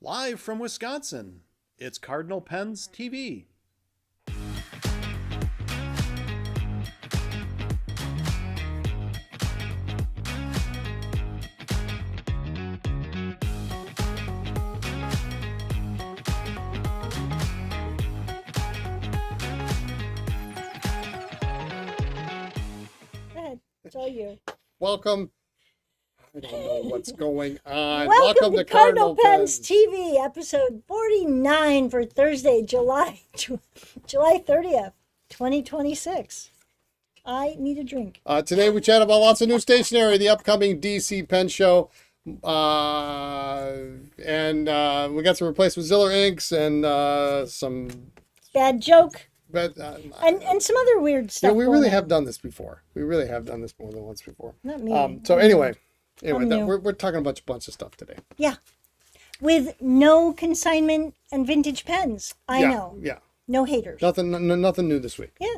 Live from Wisconsin, it's Cardinal Pens TV. Go ahead. It's all you. Welcome. I don't know what's going on. Welcome to Cardinal Pens TV, episode 49 for Thursday, July 30th, 2026. I need a drink. Today we chat about lots of new stationery, the upcoming DC Pen Show, and we got some replacement Ziller inks and some Bad joke. but And some other weird stuff. we going really on. have done this before. We really have done this more than once before. Not me. So anyway, I'm new. we're talking about a bunch of stuff today. Yeah. With no consignment and vintage pens. I know. Yeah. No haters. Nothing new this week. Yeah.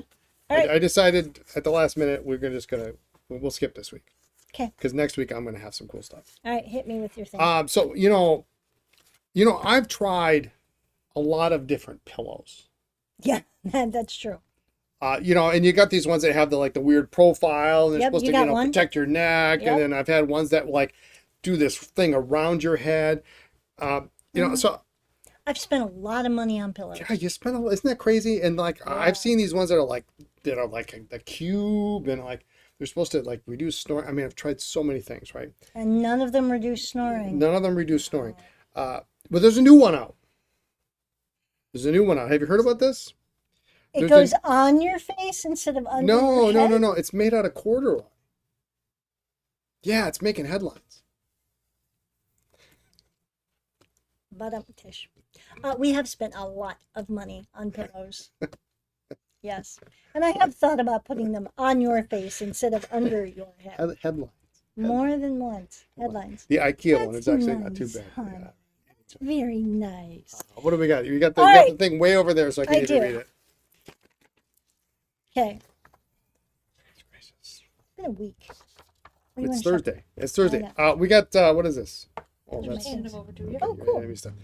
All right. I decided at the last minute we'll skip this week. Okay. Because next week I'm gonna have some cool stuff. All right. Hit me with your thing. So I've tried a lot of different pillows. Yeah, that's true. And you got these ones that have the weird profile, and they're Yep, supposed you to got one. protect your neck. Yep. And then I've had ones that do this thing around your head. So I've spent a lot of money on pillows. yeah, you spend isn't that crazy? And I've seen these ones that are like a cube, and they're supposed to reduce snoring. I mean, I've tried so many things, right? And none of them reduce snoring. None of them reduce snoring. But there's a new one out. Have you heard about this? It There's goes on your face instead of under your head? No. It's made out of corduroy. Yeah, it's making headlines. Tish. We have spent a lot of money on pillows. Yes. And I have thought about putting them on your face instead of under your head. Headlines. More than once. Headlines. The IKEA one That's is actually not too nice, bad. honey. Yeah. It's very nice. What do we got? You got All the right. thing way over there, so I can I even do. read it. Okay. It's been a week. What do you It's wanna shop- Thursday. It's Thursday. I we got what is this? Oh, Those are that's my Hand them over to you. Oh, cool. enemy stuff.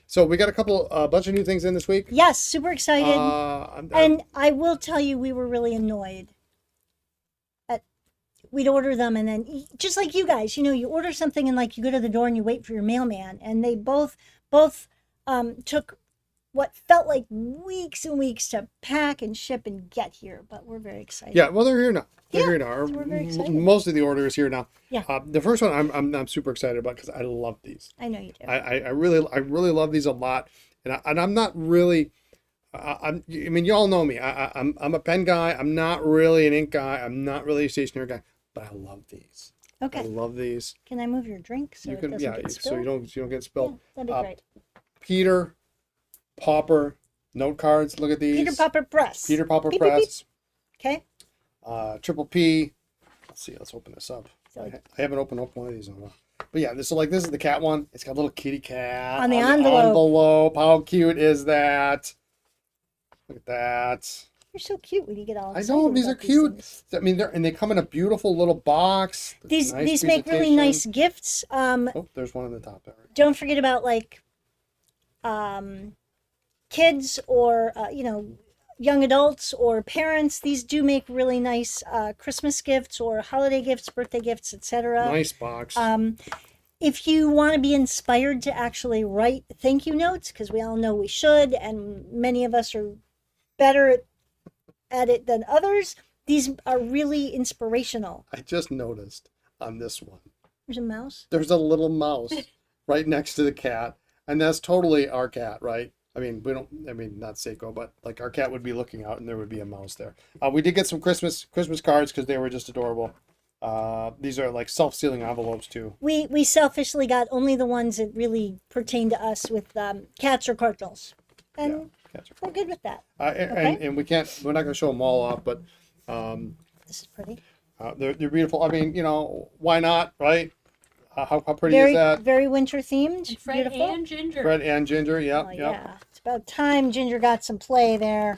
So we got a bunch of new things in this week. Yes, super excited. And I will tell you, we were really annoyed. We'd order them, and then just like you guys, you order something, and you go to the door and you wait for your mailman, and they both took what felt like weeks and weeks to pack and ship and get here. But we're very excited. yeah, well, they're here now. They're Yeah, here now. so we're very excited. Most of the order is here now. Yeah. The first one I'm super excited about because I love these. I know you do. I really love these a lot, and I'm not really. I mean, you all know me. I'm a pen guy. I'm not really an ink guy. I'm not really a stationery guy, but I love these. I Okay. love these. Can I move your drink so You it can, doesn't yeah, get so spilled? you don't get spilled. Yeah, that'd be great. Peter Popper note cards. Look at these. Peter Popper Press. Peter Popper Beep, beep, beep. Press. Okay. Triple P. Let's see. Let's open this up. So- I haven't opened up one of these in a while. But yeah, this is the cat one. It's got a little kitty cat On the envelope. envelope. How cute is that? Look at that. You're so cute when you get all I excited know these are about cute. things. I mean, they come in a beautiful little box. These Nice make really presentation. nice gifts. Oh, there's one on the top there. Don't forget about kids or young adults or parents. These do make really nice Christmas gifts or holiday gifts, birthday gifts, etc. Nice box. If you want to be inspired to actually write thank you notes, because we all know we should, and many of us are better at it than others, these are really inspirational. I just noticed on this one, There's a mouse. there's a little mouse right next to the cat, and that's totally our cat, right? I mean, not Seiko, but our cat would be looking out and there would be a mouse there. We did get some Christmas cards because they were just adorable. These are self-sealing envelopes too. We selfishly got only the ones that really pertain to us with cats or cardinals, and Cats are we're good with that. and we're not going to show them all off, but This is pretty. they're beautiful. I mean, why not, right? How pretty Very is that? very winter themed. And Fred Beautiful. and Ginger. Red and ginger, yep, Oh, yep. yeah, it's about time Ginger got some play there.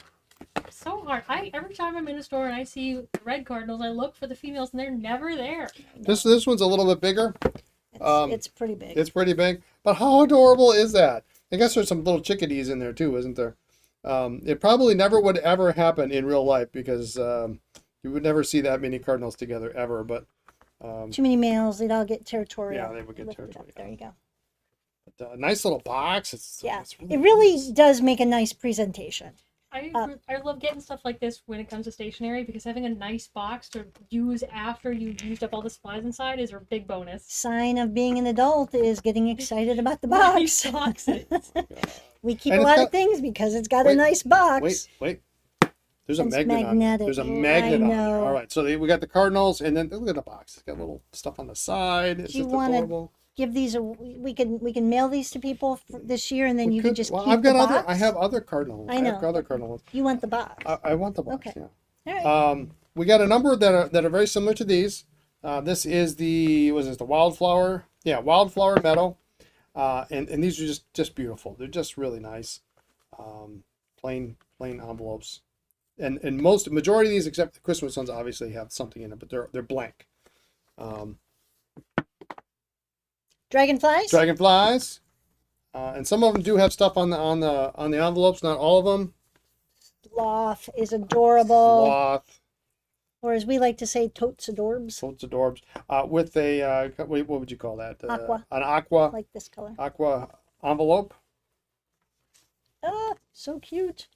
So hard. Every time I'm in a store and I see red cardinals, I look for the females and they're never there. This one's a little bit bigger. It's pretty big. It's pretty big. But how adorable is that? I guess there's some little chickadees in there too, isn't there? It probably never would ever happen in real life because you would never see that many cardinals together ever. But Too many males, they'd all get territorial. yeah, they would get Lift it up. territorial. There you go. But, nice little box. It's It really nice. does make a nice presentation. I love getting stuff like this when it comes to stationery because having a nice box to use after you've used up all the supplies inside is a big bonus. Sign of being an adult is getting excited about the Nice box. boxes. We keep And a it's lot got- of things because it's got Wait, a nice box. Wait. There's a It's magnet on there. magnetic. There's a I magnet on there. know. All right, so we got the cardinals, and then look at the box. It's got little stuff on the side. It's Do you just wanna adorable. Give these we can mail these to people for this year, and then We you can could- just well, keep I've got the other. box. I have other cardinals. I have know. other cardinal ones. You want the box. I want the box. Okay. Yeah. All right. We got a number that are very similar to these. This is the wildflower? Yeah, wildflower meadow. And these are just beautiful. They're just really nice. Plain envelopes. And majority of these, except the Christmas ones, obviously have something in it, but they're blank. Dragonflies. Dragonflies. And some of them do have stuff on the envelopes. Not all of them. Sloth is adorable, Sloth. or as we like to say, totes adorbs, Totes adorbs. With a what would you call that? Aqua. An aqua like this color. envelope. Ah, so cute.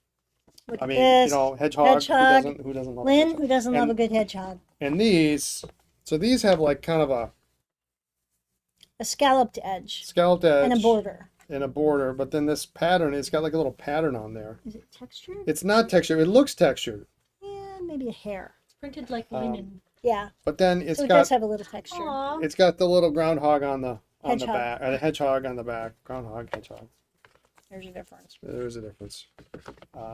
Look I at mean, this. hedgehog. Hedgehog. Who doesn't love a Lynn, hedgehog? who doesn't love a And- good hedgehog? And these have like kind of a A scalloped edge scalloped edge and a border. but then this pattern, it's got like a little pattern on there. Is it textured? It's not textured. It looks textured, Yeah, maybe a hair. It's printed like linen. Yeah, but then it's so it got does have a little texture. Aw. it's got the little groundhog on the Hedgehog. back, or the hedgehog on the back. Groundhog, hedgehog. There's a difference. There's a difference.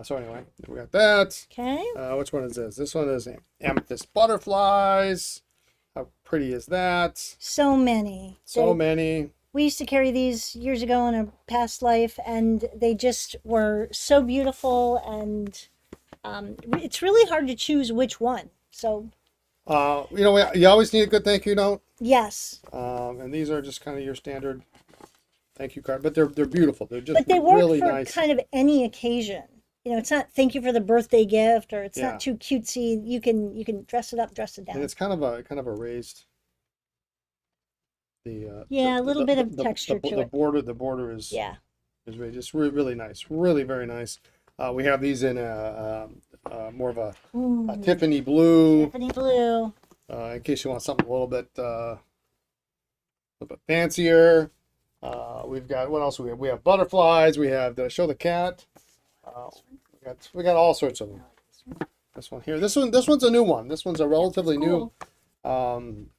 So anyway, we got that. Okay. Which one is this? This one is amethyst butterflies. How pretty is that? So many. So many. We used to carry these years ago in a past life, and they just were so beautiful. And it's really hard to choose which one. So You always need a good thank you note. yes, And these are just kind of your standard thank you card, but they're beautiful. They're just but they work really for nice. kind of any occasion. It's not thank you for the birthday gift, or it's Yeah. not too cutesy. You can dress it up, dress it And down. it's kind of a raised. Yeah, a little bit of texture to it. The border is Yeah. is really just really nice, really very nice. We have these in more of a Ooh, Tiffany blue. Tiffany blue. In case you want something a little bit fancier. We've got what else we have? We have butterflies. We have show the cat. We got all sorts of them. This one here. This one's a new one. This one's a relatively new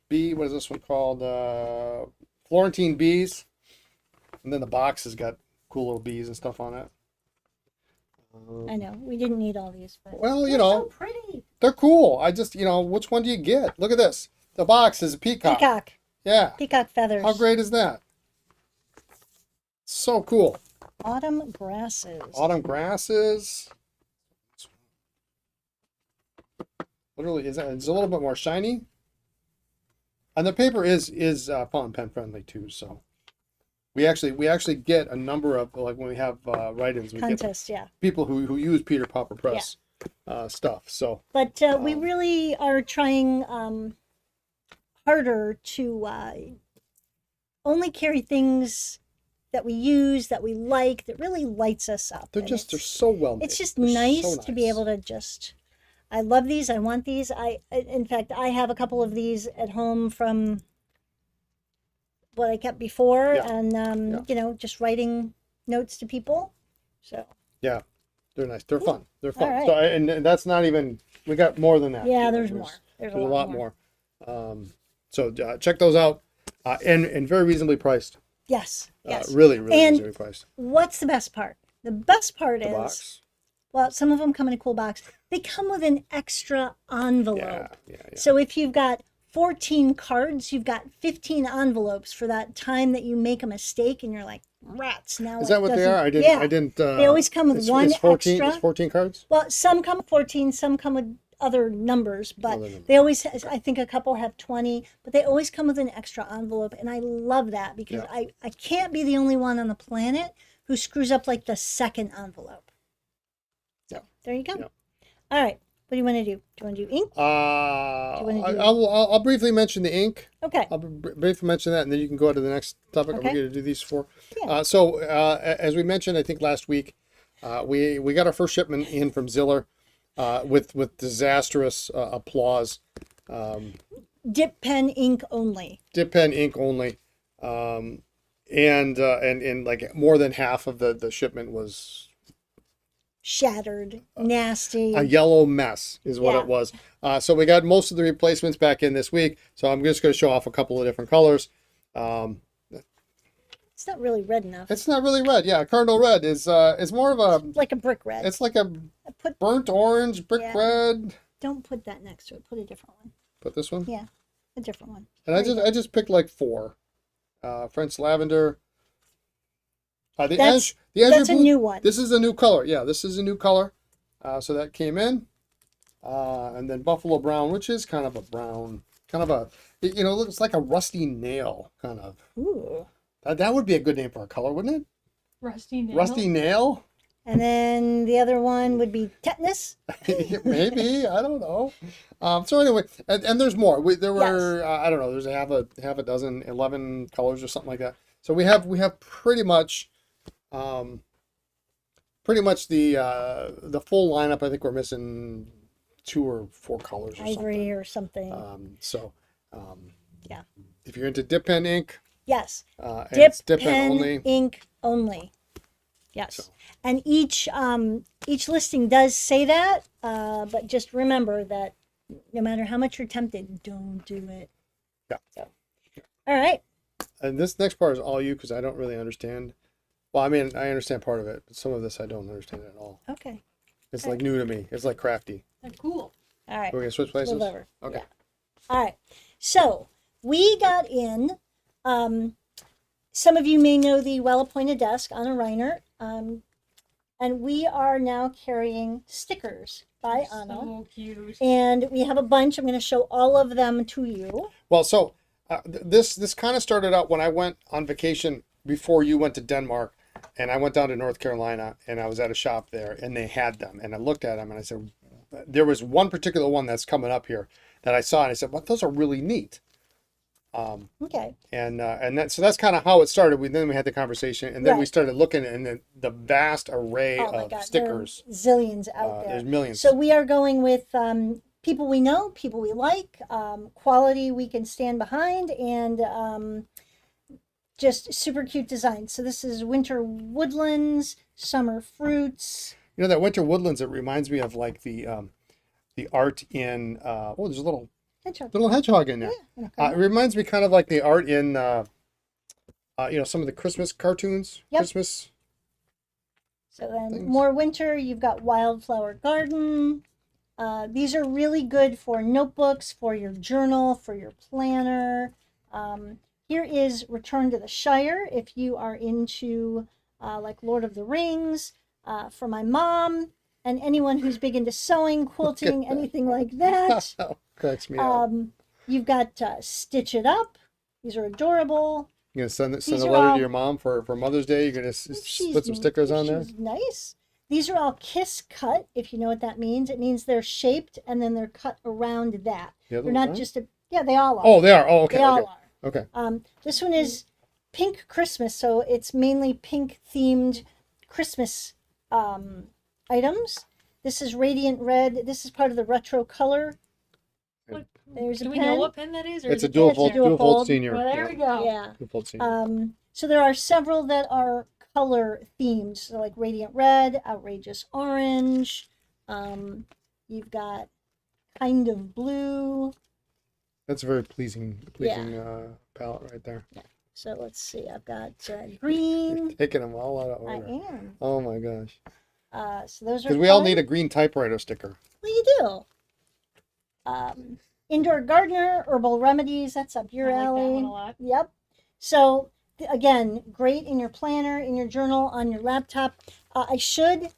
bee. What is this one called? Florentine bees. And then the box has got cool little bees and stuff on it. I know we didn't need all these, but Well, they're so pretty. they're cool. I just, which one do you get? Look at this. The box is a peacock. Peacock, Yeah. peacock feathers. How great is that? So cool. Autumn grasses. Autumn grasses. Literally, it's a little bit more shiny. And the paper is fountain pen friendly too. So we actually get a number of, like when we have write-ins, we get Contest, yeah. people who use Peter Popper Press stuff. So But we really are trying harder to only carry things that we use, that we like, that really lights us up. they're And they're so well made. it's just They're nice so to be able to just. I love these. I want these. In fact, I have a couple of these at home from what I kept before, Yeah. and just writing notes to people. So Yeah, they're nice. They're fun. They're fun. All So, right. and that's not even. We got more than that. yeah, there's more. There's There's a lot more. So check those out, and very reasonably priced. Yes. Yes. Really, really And- reasonably priced. What's the best part? The best part The is, box. well, some of them come in a cool box. They come with an extra envelope. Yeah. So if you've got 14 cards, you've got 15 envelopes for that time that you make a mistake and you're like, rats. Now Is it that what they doesn't- are? Yeah. I didn't. They always come with one it's 14, extra. It's 14 cards. Well, some come with 14, some come with other numbers, but Other numbers. they always, I think a couple have 20, but they always come with an extra envelope. And I love that because Yeah. I can't be the only one on the planet who screws up like the second envelope. So Yeah. there you go. Yeah. All right. What do you want to do? Do you want to do ink? wanna do- I'll briefly mention the ink. Okay. I'll briefly mention that, and then you can go to the next topic. Okay. Are we going to do these four? Yeah. As we mentioned, I think last week, we got our first shipment in from Ziller, with disastrous applause. Dip pen ink only. Dip pen ink only, and like more than half of the shipment was Shattered. Nasty. a yellow mess is what Yeah. it was. So we got most of the replacements back in this week. So I'm just going to show off a couple of different colors. It's not really red enough. It's not really red. Yeah, Cardinal red is more of a, like a brick red. it's like a Put burnt orange, brick Yeah. red. Don't put that next to it. Put a different one. Put this one. Yeah, a different one. And I just picked like four. French lavender. The That's- azure That's a blue. new one. This is a new color. Yeah, this is a new color. So that came in. And then buffalo brown, which is kind of a brown, kind of a, it looks like a rusty nail, kind of. Ooh. That would be a good name for a color, wouldn't it? Rusty nail. Rusty nail? And then the other one would be tetanus. Maybe, I don't know. So anyway, and there's more. There were I don't know. There's half a dozen, 11 colors or something like that. So we have pretty much the full lineup. I think we're missing 2 or 4 colors or Ivory or something. something. Yeah. If you're into dip pen ink, Yes. and Dip it's dip pen pen only. ink only. Yes. So. And each listing does say that, but just remember that no matter how much you're tempted, don't do it. Yeah. So, all right. And this next part is all you because I don't really understand. Well, I mean, I understand part of it, but some of this I don't understand at all. Okay. It's like new to me. It's like crafty. That's cool. All right. We're gonna switch places. Move over. Okay. Yeah. All right. So we got in. Some of you may know the well-appointed desk on a Reiner, and we are now carrying stickers by Anna, So cute. and we have a bunch. I'm going to show all of them to you. Well, so this kind of started out when I went on vacation before you went to Denmark, and I went down to North Carolina, and I was at a shop there, and they had them, and I looked at them, and I said, there was one particular one that's coming up here that I saw, and I said, well, those are really neat. Okay. And that's kind of how it started. Then we had the conversation, and then we Right. started looking at the vast array Oh my of God. stickers. There are zillions out there. There's millions. So we are going with people we know, people we like, quality we can stand behind, and just super cute designs. So this is winter woodlands, summer fruits. That winter woodlands. It reminds me of like the art in. There's a little hedgehog in there. Yeah. It reminds me kind of like the art in, some of the Christmas cartoons. Yep. Christmas. So then things. more winter, you've got wildflower garden. These are really good for notebooks, for your journal, for your planner. Here is Return to the Shire if you are into like Lord of the Rings. For my mom and anyone who's big into sewing, quilting, anything like that. Cracks me up. You've got Stitch It Up. These are adorable. You're gonna send these a are letter all- to your mom for Mother's Day. You're gonna put some stickers on there. She's nice. These are all kiss cut, if you know what that means. It means they're shaped and then they're cut around that. The other They're ones not are? just they all are. Oh, they are. Oh, okay. they all Okay. are. Okay. This one is pink Christmas, so it's mainly pink themed Christmas items. This is radiant red. This is part of the retro color. What, There's do a we pen. know what pen that is? Or It's is a it dual it's a fold, dual dual fold fold. senior. Well, there we go. Yeah. Dual fold senior. So there are several that are color themed, so like radiant red, outrageous orange. You've got kind of blue. That's a very pleasing palette right there. So let's see. I've got green. Taking them all out of I order. am. Oh my gosh. So those are Because we all fun. need a green typewriter sticker. Well, you do. Indoor gardener, herbal remedies. That's up your I like that alley. one a lot. Yep. So again, great in your planner, in your journal, on your laptop. I should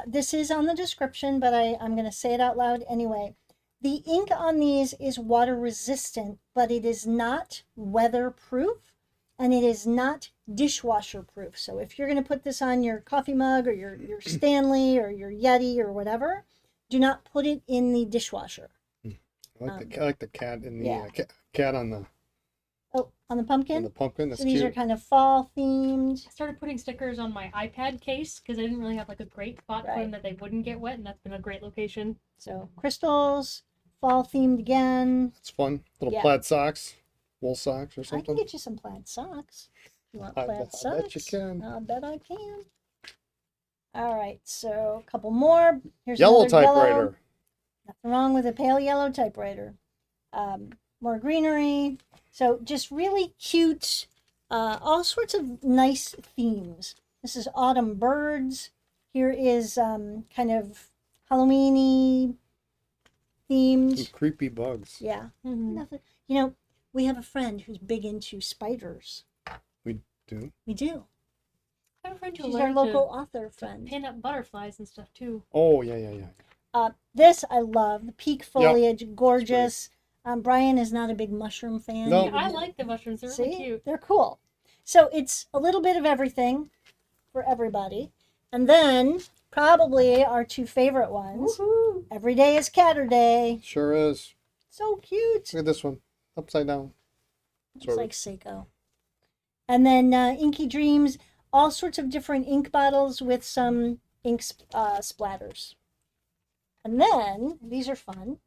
this is on the description, but I'm going to say it out loud anyway. The ink on these is water resistant, but it is not weatherproof and it is not dishwasher proof. So if you're going to put this on your coffee mug or your Stanley or your Yeti or whatever, do not put it in the dishwasher. I like the cat in the yeah. cat on the On the pumpkin? on the pumpkin. That's So these cute. are kind of fall themed. I started putting stickers on my iPad case because I didn't really have like a great spot for Right. them that they wouldn't get wet, and that's been a great location. So crystals, fall themed again. It's fun. Little Yeah. plaid socks, wool socks or I can something. get you some plaid socks. You want I plaid bet socks? you can. I'll bet I can. All right, so a couple more. Here's Yellow another typewriter. Yellow. Nothing wrong with a pale yellow typewriter. More greenery. So just really cute, all sorts of nice themes. This is autumn birds. Here is kind of Halloween-y Some themed. creepy bugs. Yeah. Mm-hmm. Nothing. You know, we have a friend who's big into spiders. We do. We do. I have a friend who She's our learned local to author friend. pin up butterflies and stuff too. Oh yeah. This I love. The peak foliage, gorgeous. Brian is not a big mushroom fan. No. You I know. like the mushrooms; they're See, really cute. they're cool. So it's a little bit of everything for everybody. And then probably our two favorite ones. Woohoo! Every day is Catter Day. Sure is. So cute. Look at this one. Upside down. It's Sort of. like Seiko. And then Inky Dreams, all sorts of different ink bottles with some ink splatters. And then these are fun.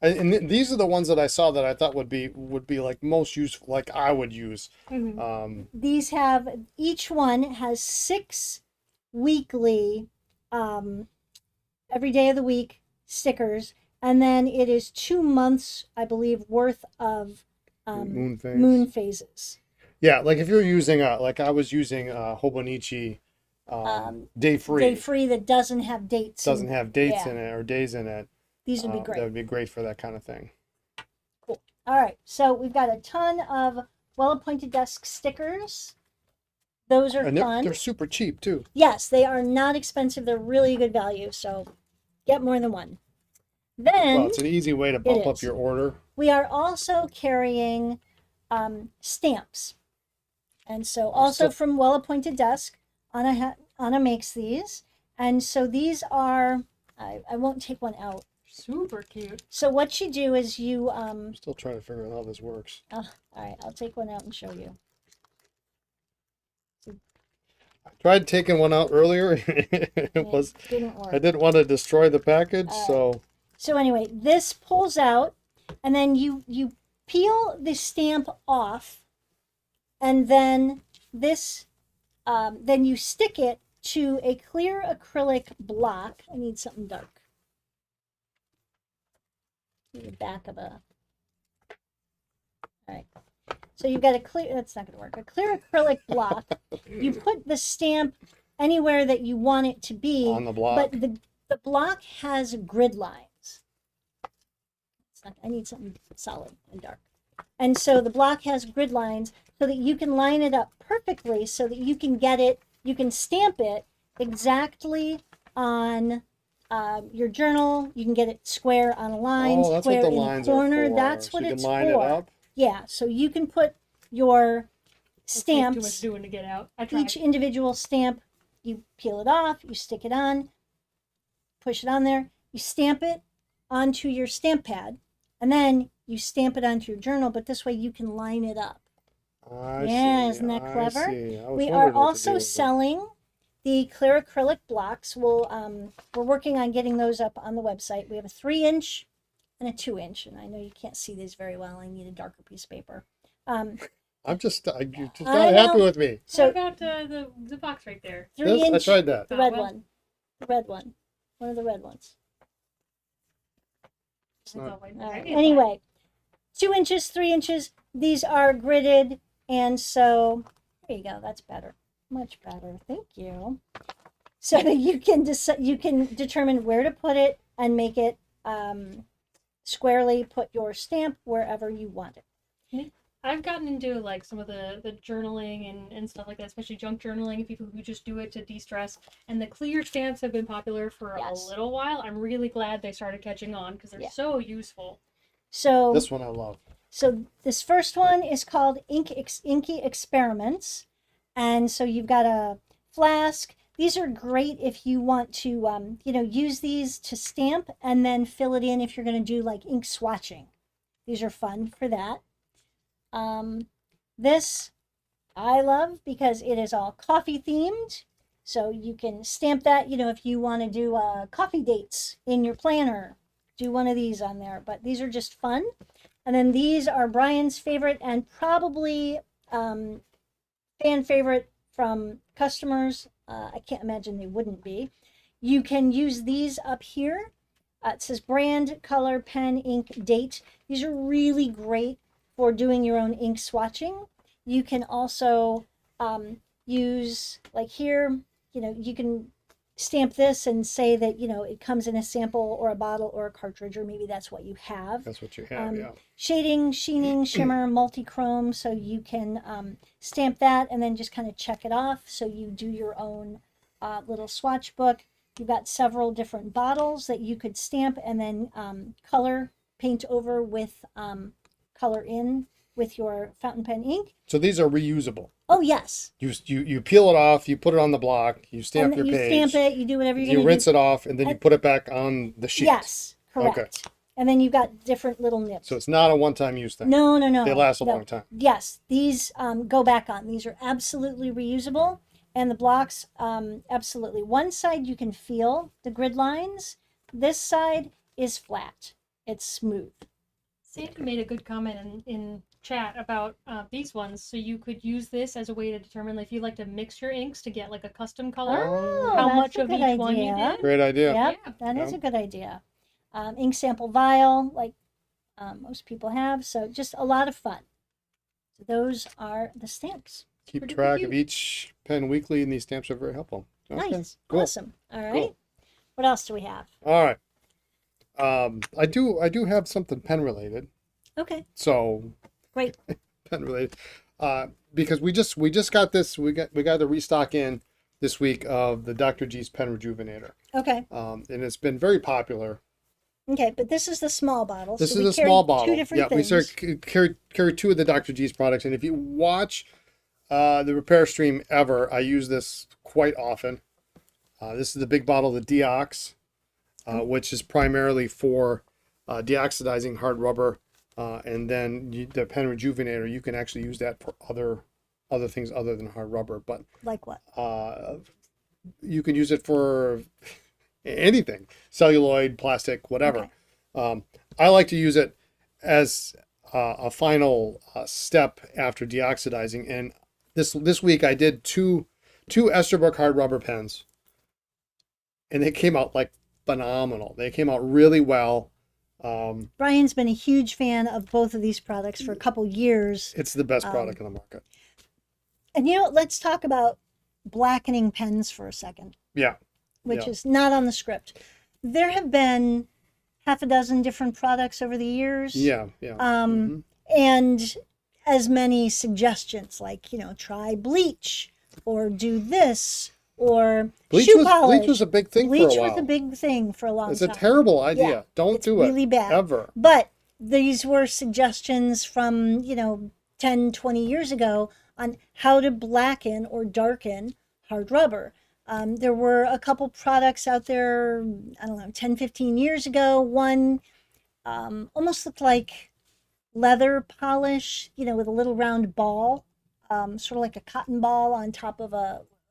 These are the ones that I saw that I thought would be like most useful, like I would use. Mhm. These have, each one has 6 weekly, every day of the week stickers. And then it is 2 months, I believe, worth of Moon phase. moon phases. Yeah, like if you're using like I was using Hobonichi day free. Day free that doesn't have dates. Doesn't have dates yeah. in it or days in it. These would be great. That would be great for that kind of thing. Cool. All right. So we've got a ton of well-appointed desk stickers. Those are And fun. they're super cheap too. Yes, they are not expensive. They're really good value. So get more than one. Then Well, it's an easy way to bump up is. your order. we are also carrying stamps. And so also from Well-Appointed Desk, Anna makes these. And so these are, I won't take one out. Super cute. So what you do is you, I'm still trying to figure out how this works. all right, I'll take one out and show you. I tried taking one out earlier. It Didn't work. I didn't want to destroy the package, so So anyway, this pulls out, and then you peel the stamp off, and then this, then you stick it to a clear acrylic block. I need something dark. The back of a. All right. So you've got a clear. That's not going to work. A clear acrylic block. You put the stamp anywhere that you want it to be. on the block. But the block has grid lines. I need something solid and dark. And so the block has grid lines so that you can line it up perfectly so that you can get it, you can stamp it exactly on your journal. You can get it square on a line, Oh, that's what square the in lines a corner. are for. That's So what you can it's line for. it up. Yeah, so you can put your That's too much stamps, doing to get out. I tried. each individual stamp, you peel it off, you stick it on, push it on there, you stamp it onto your stamp pad, and then you stamp it onto your journal, but this way you can line it up. I Yeah, see, isn't that I clever? see. I was We wondering are what to also do with it. selling the clear acrylic blocks. We're working on getting those up on the website. We have a 3-inch and a 2-inch, and I know you can't see these very well. I need a darker piece of paper. I'm just, you're just I not happy know. with me. So what about the box right there? This, I 3-inch, tried that. the red Well. one, the red one, one of the red ones. That's not- all I- All right. I did Anyway, 2 inches, 3 inches. These are gridded, and so there you go. That's better, much better. Thank you. So that you can you can determine where to put it and make it squarely. Put your stamp wherever you want it. Mhm. I've gotten into like some of the journaling and stuff like that, especially junk journaling, people who just do it to de-stress. And the clear stamps have been popular for Yes. a little while. I'm really glad they started catching on because they're Yeah. so useful. So This one I love. So this first one is called Inky Experiments. And so you've got a flask. These are great if you want to, use these to stamp and then fill it in if you're going to do like ink swatching. These are fun for that. This I love because it is all coffee themed. So you can stamp that, if you want to do coffee dates in your planner, do one of these on there. But these are just fun. And then these are Brian's favorite and probably fan favorite from customers. I can't imagine they wouldn't be. You can use these up here. It says brand, color, pen, ink, date. These are really great for doing your own ink swatching. You can also use, like here, you can stamp this and say that, it comes in a sample or a bottle or a cartridge, or maybe that's what you have. That's what you have, yeah. Shading, sheening, shimmer, multi-chrome. So you can stamp that and then just kind of check it off. So you do your own little swatch book. You've got several different bottles that you could stamp and then paint over with color in with your fountain pen ink. So these are reusable. Oh, yes. You peel it off, you put it on the block, you stamp your you page. stamp it, you do whatever you're You going to do. rinse it off, and then you put it back on the sheet. Yes, correct. Okay. And then you've got different little nibs. So it's not a one-time use thing. No. They last a no. long time. Yes, these go back on. These are absolutely reusable. And the blocks, absolutely. One side you can feel the grid lines. This side is flat. It's smooth. Sandy made a good comment in chat about these ones. So you could use this as a way to determine if you like to mix your inks to get like a custom color. Oh, how that's much a of good each one you idea. did. Great idea. Yep, Yeah. that is Yeah. a good idea. Ink sample vial, like most people have. So just a lot of fun. So those are the stamps. Keep Pretty track cute. of each pen weekly, and these stamps are very helpful. Okay, Nice. cool. Awesome. All right. Cool. What else do we have? All right. I do have something pen related. Okay, So great. pen related, because we just got this. We got the restock in this week of the Dr. G's Pen Rejuvenator, Okay. and it's been very popular. Okay, but this is the small bottle. This so is we a carry small bottle. Two different Yeah, things. we carry two of the Dr. G's products, and if you watch the repair stream ever, I use this quite often. This is the big bottle of the Deox, which is primarily for deoxidizing hard rubber, and then the Pen Rejuvenator. You can actually use that for other things other than hard rubber, but Like what? you can use it for anything, celluloid, plastic, whatever. Okay. I like to use it as a final step after deoxidizing. And this week I did two Esterbrook hard rubber pens, and they came out like phenomenal. They came out really well. Brian's been a huge fan of both of these products for a couple years. It's the best product in the market. And let's talk about blackening pens for a second, Yeah. which Yeah. is not on the script. There have been half a dozen different products over the years. Yeah. Mhm. And as many suggestions, like, try bleach or do this or shoe polish. Bleach was a big thing Bleach for a while. was a big thing for a long It's a time. terrible idea. Yeah, Don't it's do it. really bad. Ever. But these were suggestions from, 10, 20 years ago on how to blacken or darken hard rubber. There were a couple products out there, I don't know, 10, 15 years ago. One almost looked like leather polish, with a little round ball, sort of like a cotton ball on top of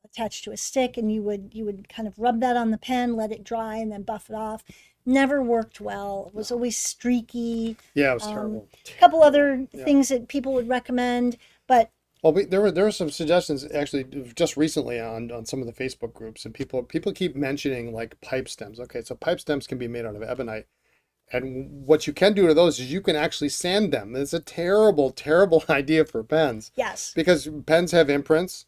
attached to a stick, and you would kind of rub that on the pen, let it dry, and then buff it off. Never worked well. It was always streaky. Yeah, it was terrible. A couple other Yeah. things that people would recommend, but Well, there were some suggestions actually just recently on some of the Facebook groups, and people keep mentioning like pipe stems. Okay, so pipe stems can be made out of ebonite, and what you can do to those is you can actually sand them. It's a terrible, terrible idea for pens yes, because pens have imprints,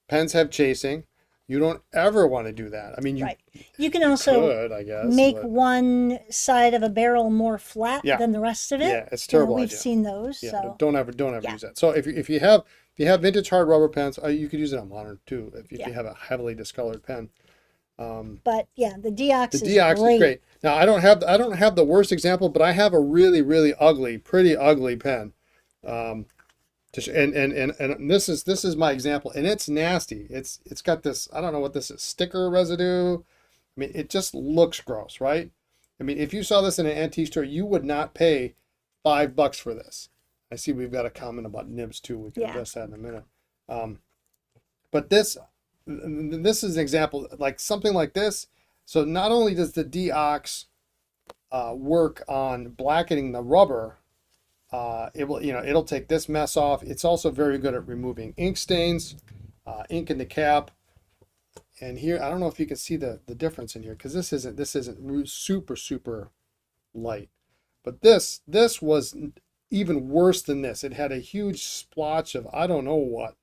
pens have chasing. You don't ever want to do that. I mean, you Right. You can also could, I guess. make but one side of a barrel more flat Yeah. than the rest of it. yeah, it's a terrible We've idea. seen those. Yeah, So don't ever Yeah. use that. So if you have vintage hard rubber pens, you could use it on modern too. If Yeah. you have a heavily discolored pen. but yeah, the Deox The is DX is great. Now I don't have the worst example, but I have a really ugly, pretty ugly pen. And this is my example, and it's nasty. It's got this, I don't know what this is, sticker residue. I mean, it just looks gross, right? I mean, if you saw this in an antique store, you would not pay $5 for this. I see we've got a comment about nibs too. We can Yeah. address that in a minute. But this is an example, like something like this. So not only does the DOX work on blackening the rubber, it'll take this mess off. It's also very good at removing ink stains, ink in the cap. And here, I don't know if you can see the difference in here, because this isn't super light, but this was even worse than this. It had a huge splotch of I don't know what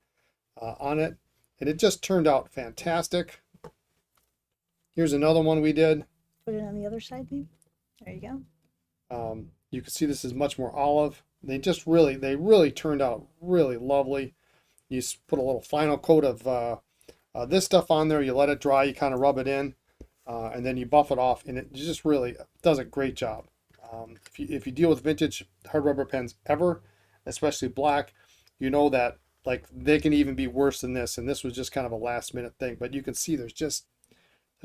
on it, and it just turned out fantastic. Here's another one we did. Put it on the other side, maybe. There you go. You can see this is much more olive. They really turned out really lovely. You put a little final coat of this stuff on there. You let it dry. You kind of rub it in, and then you buff it off, and it just really does a great job. If you deal with vintage hard rubber pens ever, especially black, you know that like they can even be worse than this. And this was just kind of a last minute thing. But you can see there's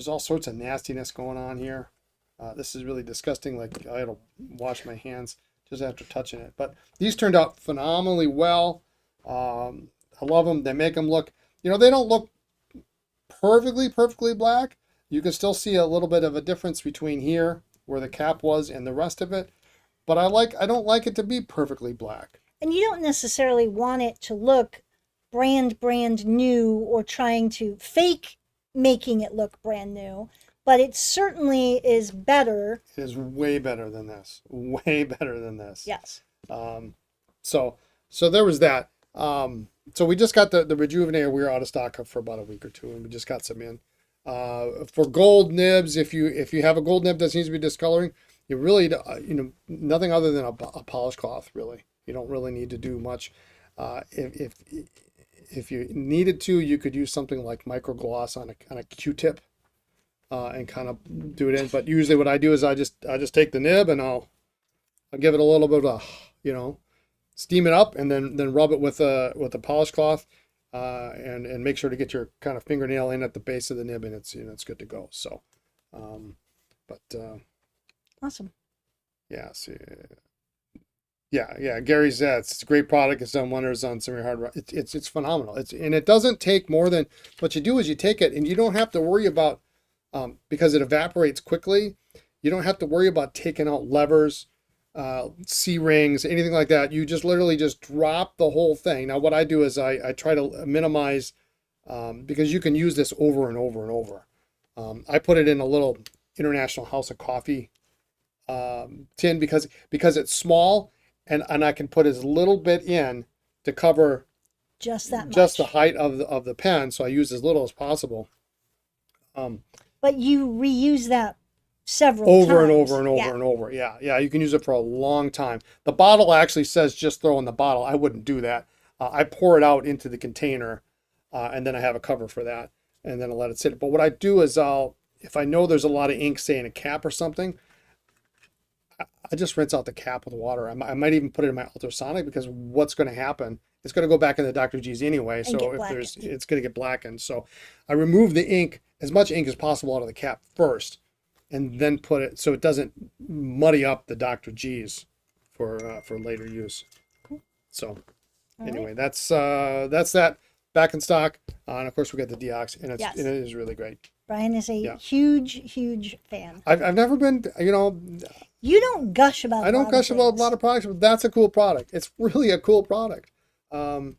all sorts of nastiness going on here. This is really disgusting. Like I had to wash my hands just after touching it. But these turned out phenomenally well. I love them. They make them look, they don't look perfectly black. You can still see a little bit of a difference between here where the cap was and the rest of it. But I don't like it to be perfectly black. And you don't necessarily want it to look brand new or trying to fake making it look brand new, but it certainly is better. It is way better than this. Way better than this. Yes. So there was that. So we just got the Rejuvenator. We were out of stock for about a week or two, and we just got some in. For gold nibs, if you have a gold nib that seems to be discoloring, you really nothing other than a polish cloth. Really, you don't really need to do much. If you needed to, you could use something like micro gloss on a Q-tip and kind of do it in. But usually, what I do is I just take the nib and I'll give it a little bit of steam it up, and then rub it with a polish cloth, and make sure to get your kind of fingernail in at the base of the nib, and it's good to go. So, Awesome. yeah, see, yeah. Gary said it's a great product. It's done wonders on semi hard. It's phenomenal. And it doesn't take more than what you do is you take it, and you don't have to worry about because it evaporates quickly. You don't have to worry about taking out levers, C-rings, anything like that. You just literally just drop the whole thing. Now what I do is I try to minimize, because you can use this over and over and over. I put it in a little International House of Coffee tin because it's small, and I can put as little bit in to cover Just that much. just the height of the pen, so I use as little as possible. But you reuse that several Over and times. over and over Yeah. and over. Yeah, you can use it for a long time. The bottle actually says just throw in the bottle. I wouldn't do that. I pour it out into the container, and then I have a cover for that, and then I let it sit. But what I do is if I know there's a lot of ink, say in a cap or something, I just rinse out the cap with water. I might even put it in my ultrasonic, because what's going to happen? It's going to go back in the Dr. G's anyway. And So get it's going to get blackened. So I remove the ink, as much ink as possible, out of the cap first, and then put it so it doesn't muddy up the Dr. G's for later use. So anyway, that's that, back in stock. And of course we got the Deox, and Yes. it is really great. Brian is a Yeah. huge fan. I've never been, You don't gush about I don't gush about a lot of products, but that's a cool product. It's really a cool product. And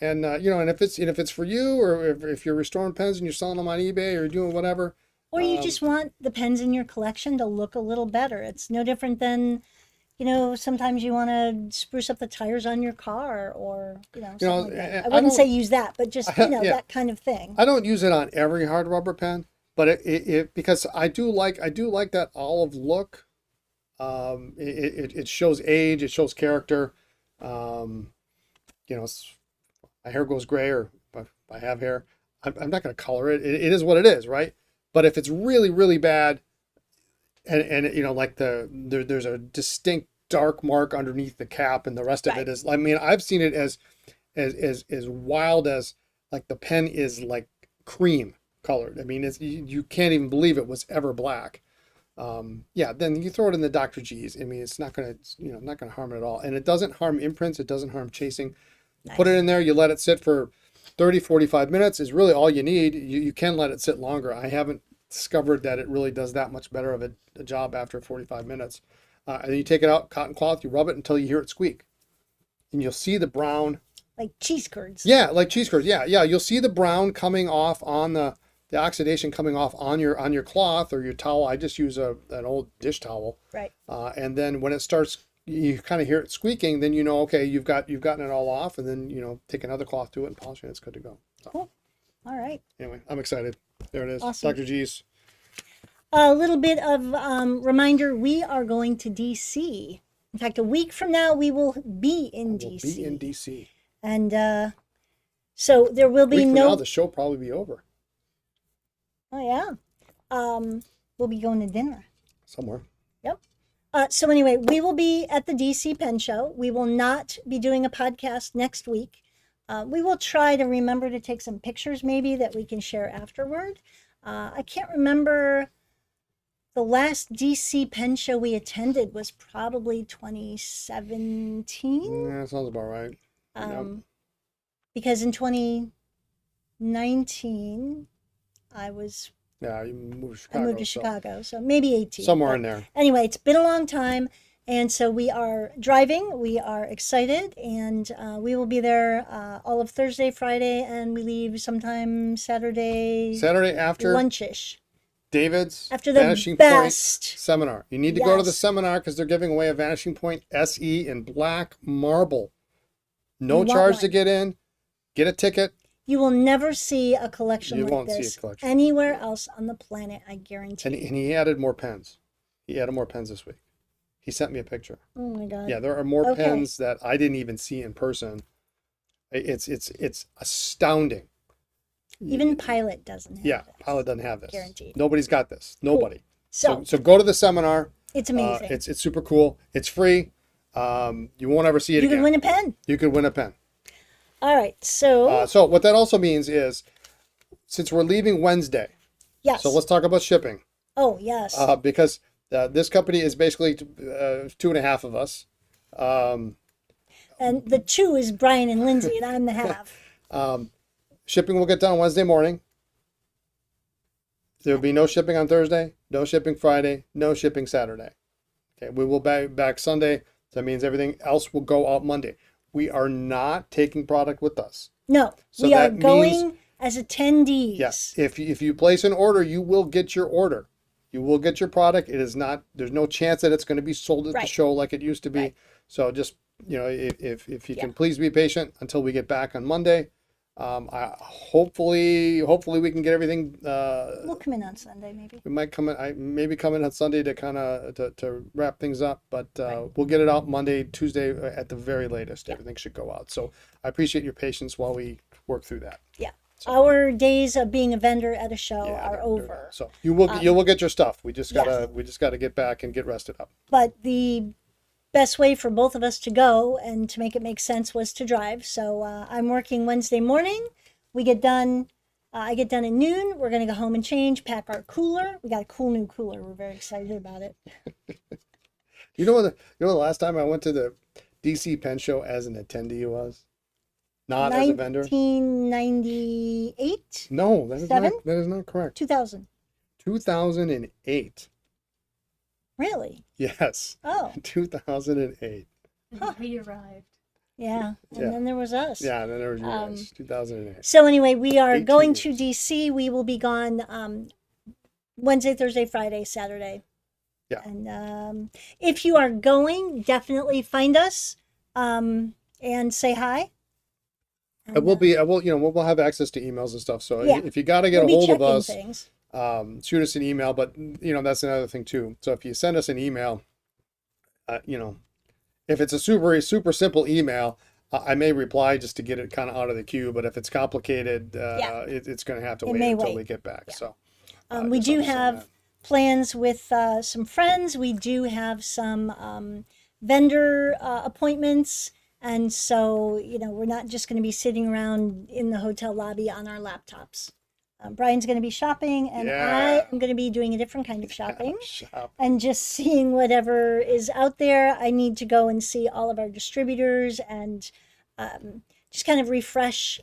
if it's for you, or if you're restoring pens and you're selling them on eBay or doing whatever, Or you just want the pens in your collection to look a little better. It's no different than, sometimes you want to spruce up the tires on your car or, something like that. I I wouldn't don't- say use that, but just, Yeah. that kind of thing. I don't use it on every hard rubber pen, but it because I do like that olive look. It shows age, it shows character. My hair goes gray, or if I have hair, I'm not going to color it. It is what it is, right? But if it's really, really bad, and like there's a distinct dark mark underneath the cap, and the rest of Right. it is, I mean, I've seen it as wild as like the pen is like cream colored. I mean, you can't even believe it was ever black. Yeah, then you throw it in the Dr. G's. I mean, it's not gonna harm it at all, and it doesn't harm imprints. It doesn't harm chasing. Put it in there. You let it sit for 30, 45 minutes is really all you need. You can let it sit longer. I haven't discovered that it really does that much better of a job after 45 minutes. And then you take it out, cotton cloth, you rub it until you hear it squeak, and you'll see the brown. Like cheese curds. Yeah, like cheese curds. Yeah. You'll see the brown coming off on the oxidation coming off on your cloth or your towel. I just use an old dish towel. Right. And then when it starts, you kind of hear it squeaking. Then okay, you've gotten it all off, and then take another cloth to it and polish it. It's good to go. So, Cool. All right. anyway, I'm excited. There it is, Awesome. Dr. G's. A little bit of reminder: we are going to DC. In fact, a week from now, we will be in We'll DC. be in DC. And so there will A be week from no. now, the show will probably be over Oh yeah. We'll be going to dinner. somewhere. So anyway, we will be at the DC Pen Show. We will not be doing a podcast next week. We will try to remember to take some pictures maybe that we can share afterward. I can't remember. The last DC Pen Show we attended was probably 2017. Yeah, sounds about right. Because in 2019, Yeah, you moved to I Chicago. moved to so Chicago, so maybe 18. somewhere but in there. Anyway, it's been a long time, and so we are driving. We are excited, and we will be there all of Thursday, Friday, and we leave sometime Saturday Saturday after lunchish. David's After the Vanishing best. Point seminar. You need to go to the Yes. seminar because they're giving away a Vanishing Point SE in black marble. No You want charge to one. get in. Get a ticket. You will never see a collection You like won't see a this collection. anywhere else on the planet, I guarantee. And he added more pens. He added more pens this week. He sent me a picture. Oh my God. Yeah, there are more Okay. pens that I didn't even see in person. It's astounding. Even Pilot doesn't have Yeah, this. Pilot doesn't have this. Guaranteed. Nobody's got this. Nobody. So, So go to the seminar. it's amazing. It's super cool. It's free. You won't ever see it you again. could win a pen. You could win a pen. All right. So, So what that also means is, since we're leaving Wednesday, yes. so let's talk about shipping. Oh, yes. Because this company is basically 2.5 of us. And the two is Brian and Lindsay, and I'm the half. Shipping will get done Wednesday morning. There will be no shipping on Thursday, no shipping Friday, no shipping Saturday. Okay, we will back Sunday. That means everything else will go out Monday. We are not taking product with us. No, So we are that going means- as attendees. Yes, if you place an order, you will get your order. You will get your product. It is not. There's no chance that it's going to be sold at the Right. show like it used to be. Right. So just if you can please be patient until we get back on Monday. Hopefully we can get everything. We'll come in on Sunday, maybe. We might come in. I maybe come in on Sunday to kind of to wrap things up, but we'll get it out Monday, Tuesday at the very latest. Yeah. Everything should go out. So I appreciate your patience while we work through that. Yeah. Our days of being a vendor at a show Yeah, are they're over. done. So you will get your stuff. We just gotta get back and get rested up. But the best way for both of us to go and to make it make sense was to drive. So I'm working Wednesday morning. We get done. I get done at noon. We're going to go home and change, pack our cooler. We got a cool new cooler. We're very excited about it. You know the last time I went to the DC Pen Show as an attendee was? Not as a vendor? 1998? No, that Seven? is not correct. 2000. 2008. Really? Yes. Oh, 2008. We arrived. yeah. And Yeah. then there was us. Yeah, and then there was you guys. 2008. So anyway, we are 18 going to years. DC. We will be gone Wednesday, Thursday, Friday, Saturday. Yeah. And if you are going, definitely find us and say hi. I And, will be. I will. We'll have access to emails and stuff. So Yeah. if you got to get we'll a be hold of checking us, things. shoot us an email. But that's another thing too. So if you send us an email, if it's a super simple email, I may reply just to get it kind of out of the queue. But if it's complicated, Yeah. it's going to have to It wait may until wait. we get back. Yeah. So We just do understand have that. plans with some friends. We do have some vendor appointments. And so, we're not just going to be sitting around in the hotel lobby on our laptops. Brian's going to be shopping, and Yeah. I am going to be doing a different kind of shopping Shop. and just seeing whatever is out there. I need to go and see all of our distributors and just kind of refresh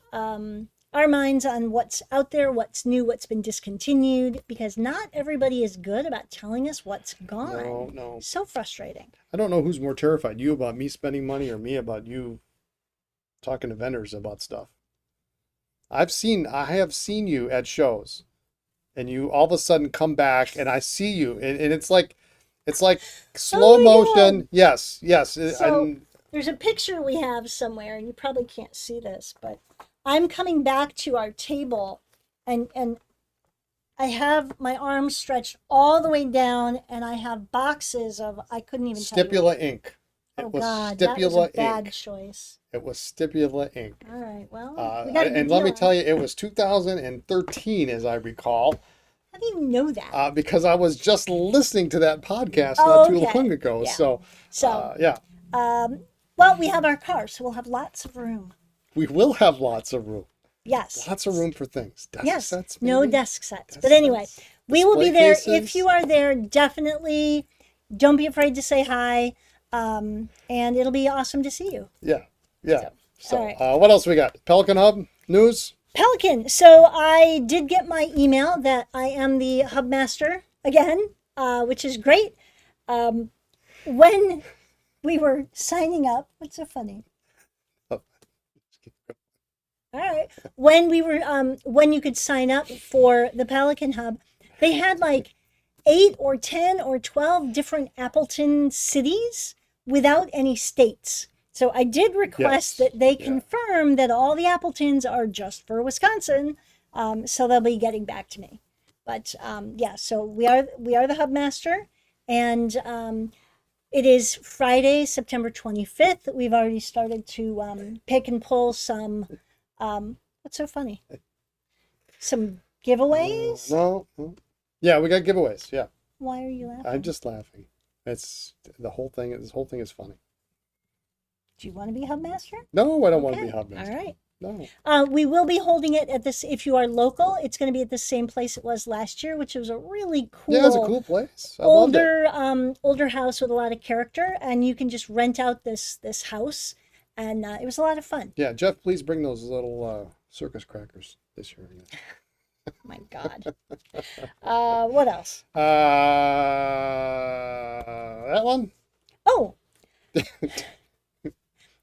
our minds on what's out there, what's new, what's been discontinued, because not everybody is good about telling us what's gone. No. So frustrating. I don't know who's more terrified, you about me spending money or me about you talking to vendors about stuff. I have seen you at shows and you all of a sudden come back and I see you and it's like slow Oh my motion. God. Yes. So there's a picture we have somewhere, and you probably can't see this, but I'm coming back to our table, and I have my arms stretched all the way down, and I have boxes of, I couldn't even tell you. Stipula ink. It Oh was God, that was a Stipula bad ink. choice. It was Stipula ink. All right, well, we got a good And let me deal. tell you, it was 2013, as I recall, How do you know that? because I was just listening to that podcast Oh, not too okay. long ago. Yeah. So, So, yeah, well, we have our car, so we'll have lots of room. we will have lots of room. Yes. Lots of room for things. Desk Yes. sets, No maybe? desk sets. Desk But anyway, sets, we will be display there. cases. If you are there, definitely don't be afraid to say hi. And it'll be awesome to see you. Yeah. So, all right. what else we got? Pelican Hub news? Pelican. So I did get my email that I am the hub master again, which is great. When we were signing up, what's so funny? Oh. All right. When we were when you could sign up for the Pelican Hub, they had like 8 or 10 or 12 different Appleton cities without any states. So I did request Yes. that they Yeah. confirm that all the Appletons are just for Wisconsin. So they'll be getting back to me. But yeah, so we are the hub master, and it is Friday, September 25th. We've already started to pick and pull some. What's so funny? Some giveaways. No. Yeah, we got giveaways. Yeah. Why are you laughing? I'm just laughing. It's the whole thing. This whole thing is funny. Do you want to be hub master? No, I don't want to Okay. be hub master. All right. No. We will be holding it at this. If you are local, it's going to be at the same place it was last year, which was a really cool. Yeah, it's a cool place. I loved it. older house with a lot of character, and you can just rent out this house, and it was a lot of fun. Yeah, Jeff, please bring those little circus crackers this year. Oh my God. What else? That one? Oh.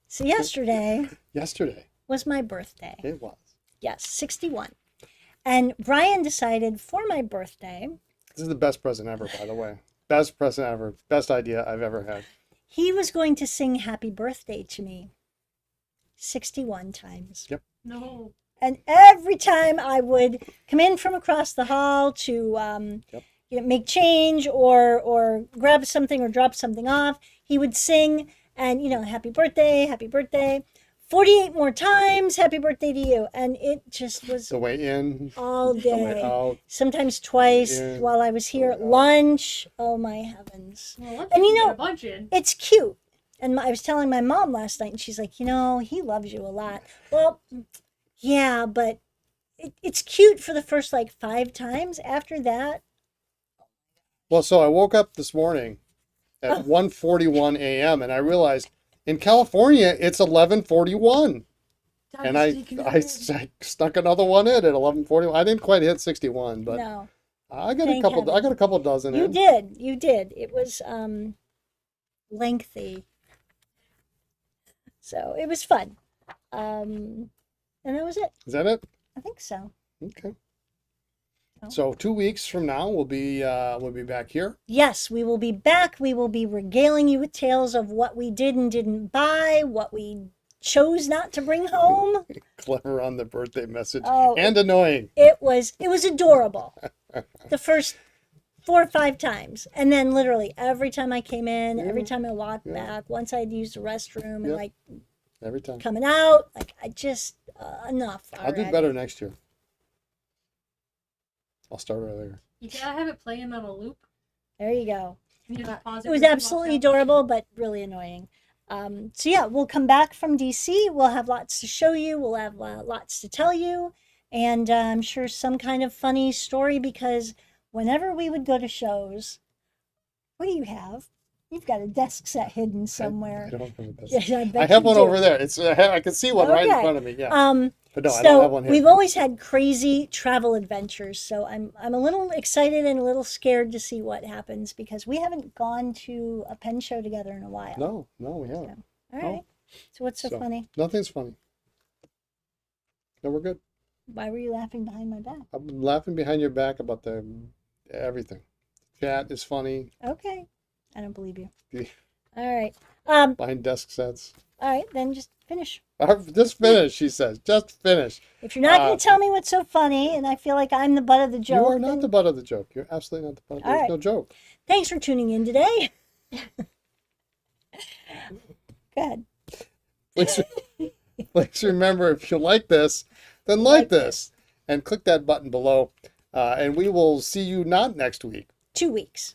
So yesterday Yesterday. was my birthday. It was. Yes, 61. And Brian decided for my birthday, This is the best present ever, by the way. Best present ever. Best idea I've ever had. he was going to sing happy birthday to me 61 times. Yep. No. And every time I would come in from across the hall to make change or grab something or drop something off, he would sing and, happy birthday, 48 more times, happy birthday to you. And it just was The way in, all the way day. out. Sometimes twice Yeah. while I was here at Yeah. lunch. Oh my heavens. Well, let's And get a bunch in. It's cute. And I was telling my mom last night, and she's like, he loves you a lot. Well, yeah, but it's cute for the first 5 times. After that, Well, so I woke up this morning at 1:41 a.m. and I realized in California it's 11:41. And I stuck another one in at 11:41. I didn't quite hit 61, but no, I got Thank a couple. heaven. I got a couple dozen you in. did. It was lengthy, so it was fun. And that was it. Is that it? I think so. Okay. So 2 weeks from now, we'll be back here. Yes, we will be back. We will be regaling you with tales of what we did and didn't buy, what we chose not to bring home. Clever on the birthday message Oh, and annoying. It was adorable. The first 4 or 5 times, and then literally every time I came in, every time I walked back, once I'd used the restroom, and Yep. like Every time. coming out, like I just enough. I'll do already. better next year. I'll start earlier. You gotta have it playing on a loop. There you go. You just pause It was when you walk absolutely out. adorable, but really annoying. So yeah, we'll come back from DC. We'll have lots to show you. We'll have lots to tell you, and I'm sure some kind of funny story, because whenever we would go to shows, what do you have? You've got a desk set hidden somewhere. I don't have a desk. Yeah, I bet I have you one do. over there. It's I can see one right in Okay. front of me. Yeah, but no, I So don't have one here. we've always had crazy travel adventures. So I'm a little excited and a little scared to see what happens, because we haven't gone to a pen show together in a while. No, we haven't. All right. So what's so funny? Nothing's funny. No, we're good. Why were you laughing behind my back? I'm laughing behind your back about everything. Chat is funny. Okay. I don't believe you. Yeah. All right. Behind desk sets. All right, then just finish. Just finish, she says. Just finish. If you're not going to tell me what's so funny, and I feel like I'm the butt of the joke, You are not then the butt of the joke. You're absolutely not the butt. All There's right. no joke. thanks for tuning in today. Go ahead. Please remember, if you like this, then like this. And click that button below. And we will see you not next week. 2 weeks.